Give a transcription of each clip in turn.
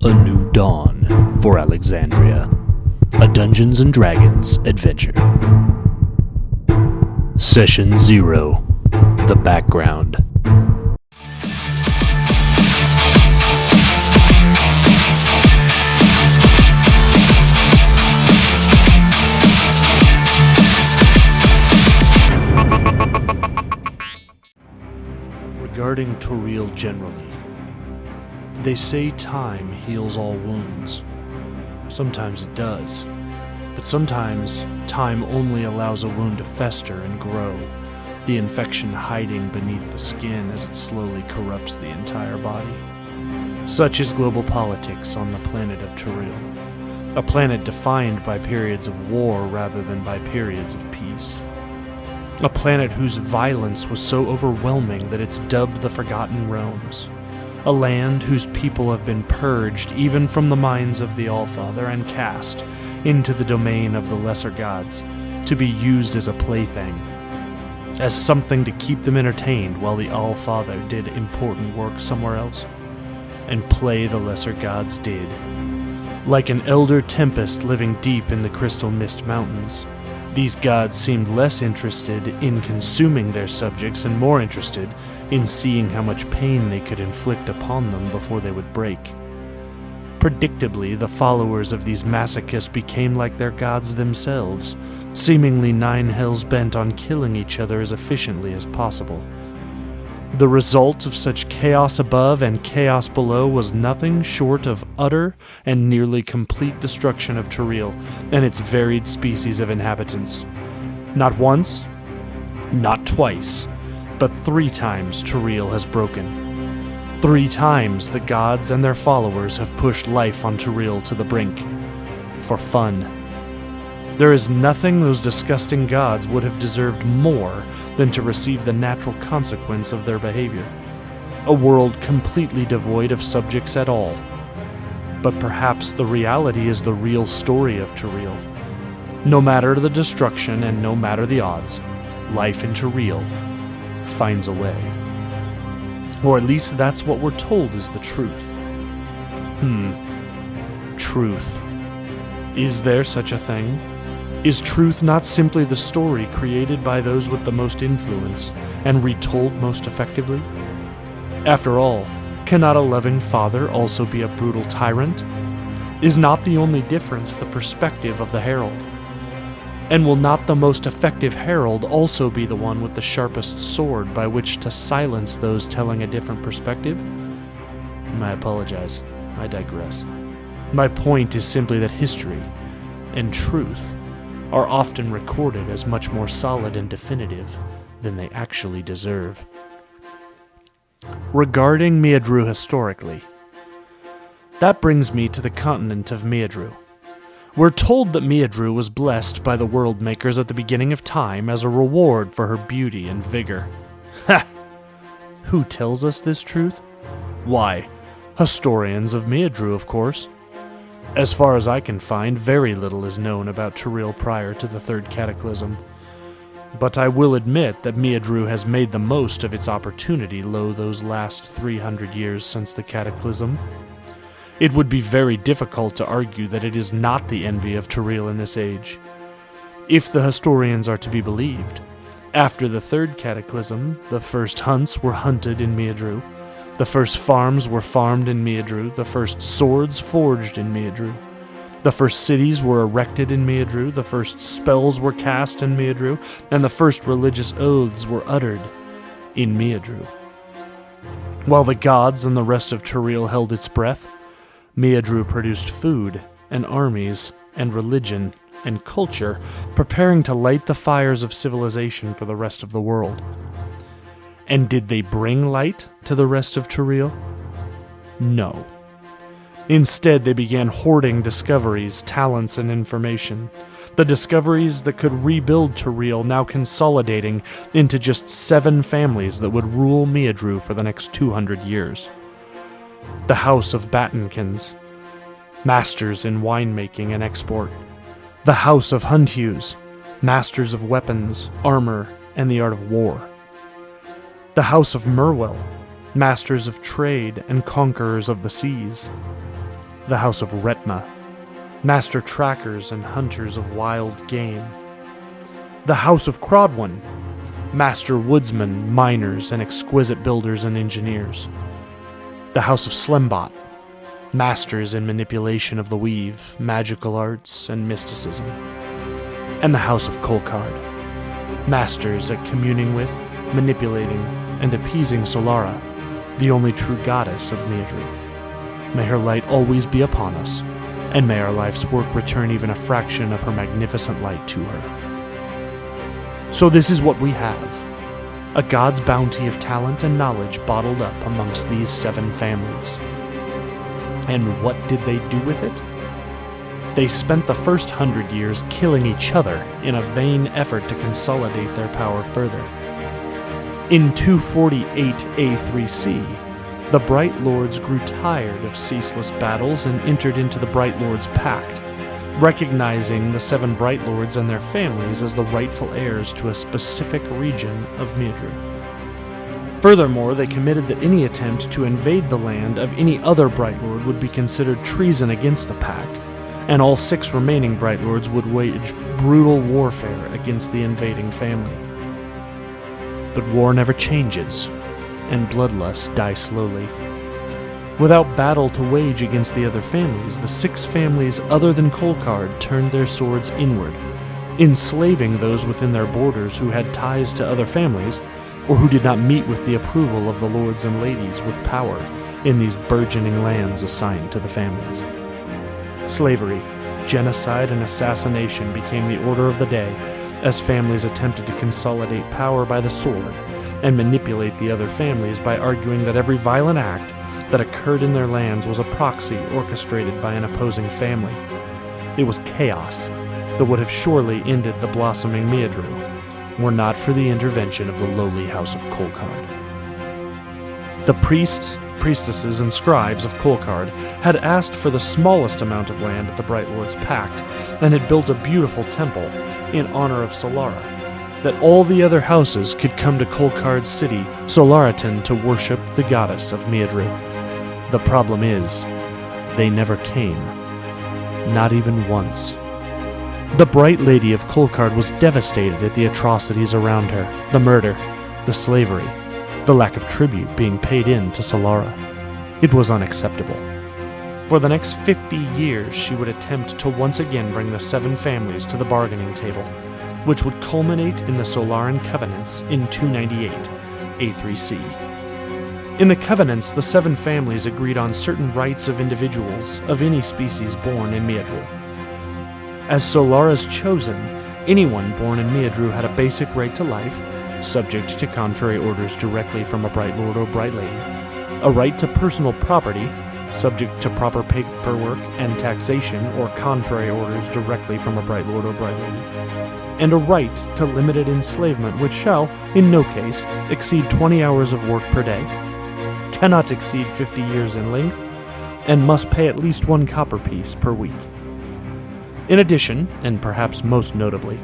A new dawn for Alexandria. A Dungeons & Dragons adventure. Session 0. The background. Regarding Toril generally, they say time heals all wounds. Sometimes it does, but sometimes time only allows a wound to fester and grow, the infection hiding beneath the skin as it slowly corrupts the entire body. Such is global politics on the planet of Toril, a planet defined by periods of war rather than by periods of peace. A planet whose violence was so overwhelming that it's dubbed the Forgotten Realms. A land whose people have been purged even from the minds of the Allfather and cast into the domain of the lesser gods to be used as a plaything, as something to keep them entertained while the Allfather did important work somewhere else, and play the lesser gods did. Like an elder tempest living deep in the Crystal Mist Mountains, these gods seemed less interested in consuming their subjects and more interested in seeing how much pain they could inflict upon them before they would break. Predictably, the followers of these masochists became like their gods themselves, seemingly nine hells bent on killing each other as efficiently as possible. The result of such chaos above and chaos below was nothing short of utter and nearly complete destruction of Toril and its varied species of inhabitants. Not once, not twice, but 3 times Toril has broken. 3 times the gods and their followers have pushed life on Toril to the brink. For fun. There is nothing those disgusting gods would have deserved more than to receive the natural consequence of their behavior. A world completely devoid of subjects at all. But perhaps the reality is the real story of Toril. No matter the destruction and no matter the odds, life in Toril finds a way. Or at least that's what we're told is the truth. Truth. Is there such a thing? Is truth not simply the story created by those with the most influence and retold most effectively? After all, cannot a loving father also be a brutal tyrant? Is not the only difference the perspective of the herald? And will not the most effective herald also be the one with the sharpest sword by which to silence those telling a different perspective? I apologize. I digress. My point is simply that history and truth are often recorded as much more solid and definitive than they actually deserve. Regarding Miadrus historically, that brings me to the continent of Miadrus. We're told that Miadrus was blessed by the world makers at the beginning of time as a reward for her beauty and vigor. Ha! Who tells us this truth? Why, historians of Miadrus, of course. As far as I can find, very little is known about Toril prior to the Third Cataclysm. But I will admit that Miadrus has made the most of its opportunity those last 300 years since the Cataclysm. It would be very difficult to argue that it is not the envy of Toril in this age. If the historians are to be believed, after the Third Cataclysm, the first hunts were hunted in Miadrus. The first farms were farmed in Miadrus, the first swords forged in Miadrus. The first cities were erected in Miadrus, the first spells were cast in Miadrus, and the first religious oaths were uttered in Miadrus. While the gods and the rest of Toril held its breath, Miadrus produced food and armies and religion and culture, preparing to light the fires of civilization for the rest of the world. And did they bring light to the rest of Toril? No. Instead, they began hoarding discoveries, talents, and information. The discoveries that could rebuild Toril, now consolidating into just 7 families that would rule Miadrus for the next 200 years. The House of Battenkins, masters in winemaking and export. The House of Hundhues, masters of weapons, armor, and the art of war. The House of Merwell, masters of trade and conquerors of the seas. the House of Retma, master trackers and hunters of wild game. The House of Crodwin, master woodsmen, miners, and exquisite builders and engineers. The House of Slembot, masters in manipulation of the weave, magical arts, and mysticism. And the House of Kolkard, masters at communing with, manipulating, and appeasing Solara, the only true goddess of Miadru. May her light always be upon us, and may our life's work return even a fraction of her magnificent light to her. So this is what we have, a god's bounty of talent and knowledge bottled up amongst these 7 families. And what did they do with it? They spent the first 100 years killing each other in a vain effort to consolidate their power further. In 248 A3C, the Bright Lords grew tired of ceaseless battles and entered into the Bright Lords' Pact, recognizing the 7 Bright Lords and their families as the rightful heirs to a specific region of Miadru. Furthermore, they committed that any attempt to invade the land of any other Bright Lord would be considered treason against the Pact, and all 6 remaining Bright Lords would wage brutal warfare against the invading family. But war never changes, and bloodlusts die slowly. Without battle to wage against the other families, the 6 families other than Kolkard turned their swords inward, enslaving those within their borders who had ties to other families, or who did not meet with the approval of the lords and ladies with power in these burgeoning lands assigned to the families. Slavery, genocide, and assassination became the order of the day as families attempted to consolidate power by the sword and manipulate the other families by arguing that every violent act that occurred in their lands was a proxy orchestrated by an opposing family. It was chaos that would have surely ended the blossoming Miadru, were not for the intervention of the lowly House of Kolkard. The priests, priestesses, and scribes of Kolkard had asked for the smallest amount of land at the Bright Lord's Pact, and had built a beautiful temple in honor of Solara, that all the other houses could come to Kolkard's city, Solaritan, to worship the goddess of Miadru. The problem is, they never came. Not even once. The Bright Lady of Kolkard was devastated at the atrocities around her, the murder, the slavery, the lack of tribute being paid in to Solara. It was unacceptable. For the next 50 years, she would attempt to once again bring the 7 families to the bargaining table, which would culminate in the Solaran Covenants in 298 A3C. In the Covenants, the 7 families agreed on certain rights of individuals of any species born in Miadru. As Solara's chosen, anyone born in Miadru had a basic right to life, subject to contrary orders directly from a Bright Lord or Bright Lady, a right to personal property, subject to proper paperwork and taxation or contrary orders directly from a Bright Lord or Bright Lady, and a right to limited enslavement which shall, in no case, exceed 20 hours of work per day, cannot exceed 50 years in length, and must pay at least 1 copper piece per week. In addition, and perhaps most notably,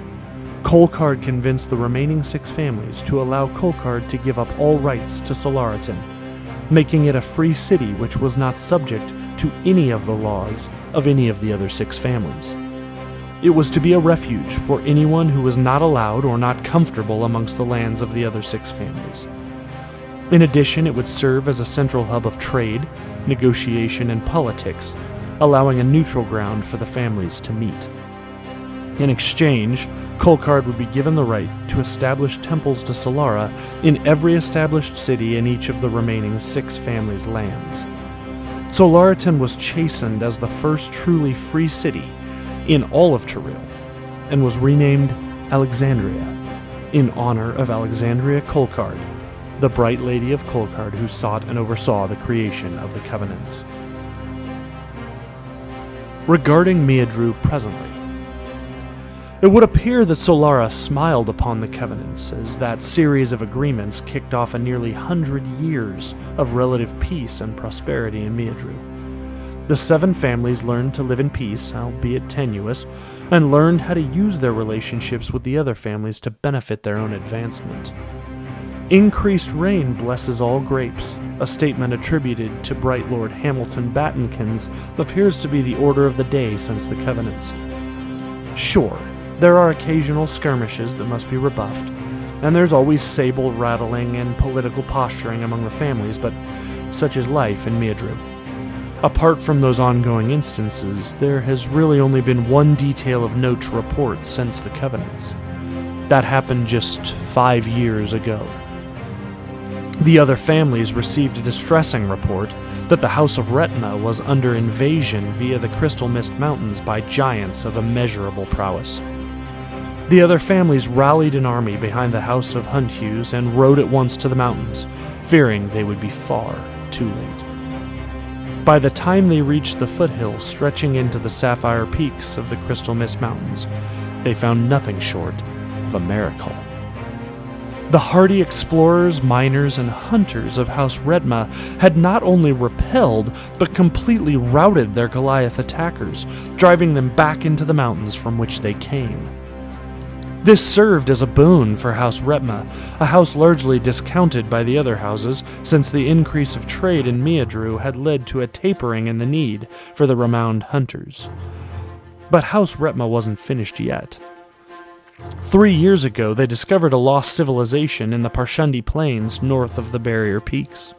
Kolkard convinced the remaining 6 families to allow Kolkard to give up all rights to Solaritan, making it a free city which was not subject to any of the laws of any of the other 6 families. It was to be a refuge for anyone who was not allowed or not comfortable amongst the lands of the other 6 families. In addition, it would serve as a central hub of trade, negotiation, and politics, allowing a neutral ground for the families to meet. In exchange, Kolkard would be given the right to establish temples to Solara in every established city in each of the remaining 6 families' lands. Solaritan was chastened as the first truly free city in all of Teril, and was renamed Alexandria, in honor of Alexandria Kolkard, the Bright Lady of Kolkard who sought and oversaw the creation of the Covenants. Regarding Miadru presently, it would appear that Solara smiled upon the Covenants, as that series of agreements kicked off a nearly 100 years of relative peace and prosperity in Miadru. The 7 families learned to live in peace, albeit tenuous, and learned how to use their relationships with the other families to benefit their own advancement. Increased rain blesses all grapes, a statement attributed to Bright Lord Hamilton Battenkins appears to be the order of the day since the Covenants. Sure, there are occasional skirmishes that must be rebuffed, and there's always sable rattling and political posturing among the families, but such is life in Miadrus. Apart from those ongoing instances, there has really only been one detail of note to report since the Covenants. That happened just 5 years ago. The other families received a distressing report that the House of Retna was under invasion via the Crystal Mist Mountains by giants of immeasurable prowess. The other families rallied an army behind the House of Hunthughes and rode at once to the mountains, fearing they would be far too late. By the time they reached the foothills stretching into the sapphire peaks of the Crystal Mist Mountains, they found nothing short of a miracle. The hardy explorers, miners, and hunters of House Retma had not only repelled, but completely routed their Goliath attackers, driving them back into the mountains from which they came. This served as a boon for House Retma, a house largely discounted by the other houses, since the increase of trade in Miadrus had led to a tapering in the need for the renowned hunters. But House Retma wasn't finished yet. 3 years ago, they discovered a lost civilization in the Parshundi Plains north of the Barrier Peaks.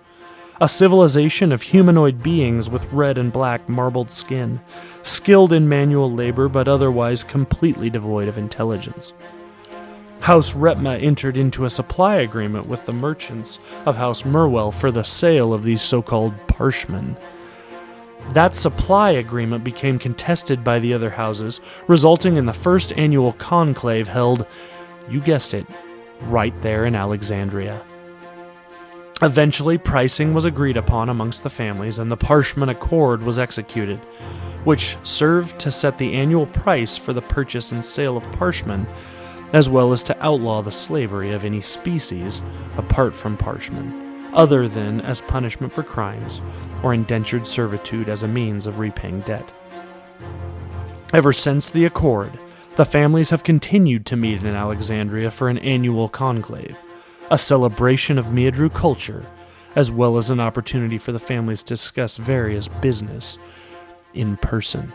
A civilization of humanoid beings with red and black marbled skin, skilled in manual labor but otherwise completely devoid of intelligence. House Retma entered into a supply agreement with the merchants of House Merwell for the sale of these so-called Parshmen. That supply agreement became contested by the other houses, resulting in the first annual conclave held, you guessed it, right there in Alexandria. Eventually, pricing was agreed upon amongst the families, and the Parshman Accord was executed, which served to set the annual price for the purchase and sale of Parshmen, as well as to outlaw the slavery of any species apart from Parshmen, other than as punishment for crimes or indentured servitude as a means of repaying debt. Ever since the Accord, the families have continued to meet in Alexandria for an annual conclave, a celebration of Miadrus culture, as well as an opportunity for the families to discuss various business in person.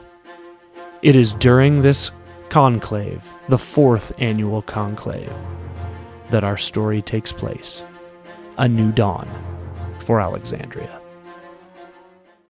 It is during this conclave, the 4th annual conclave, that our story takes place. A new dawn for Alexandria.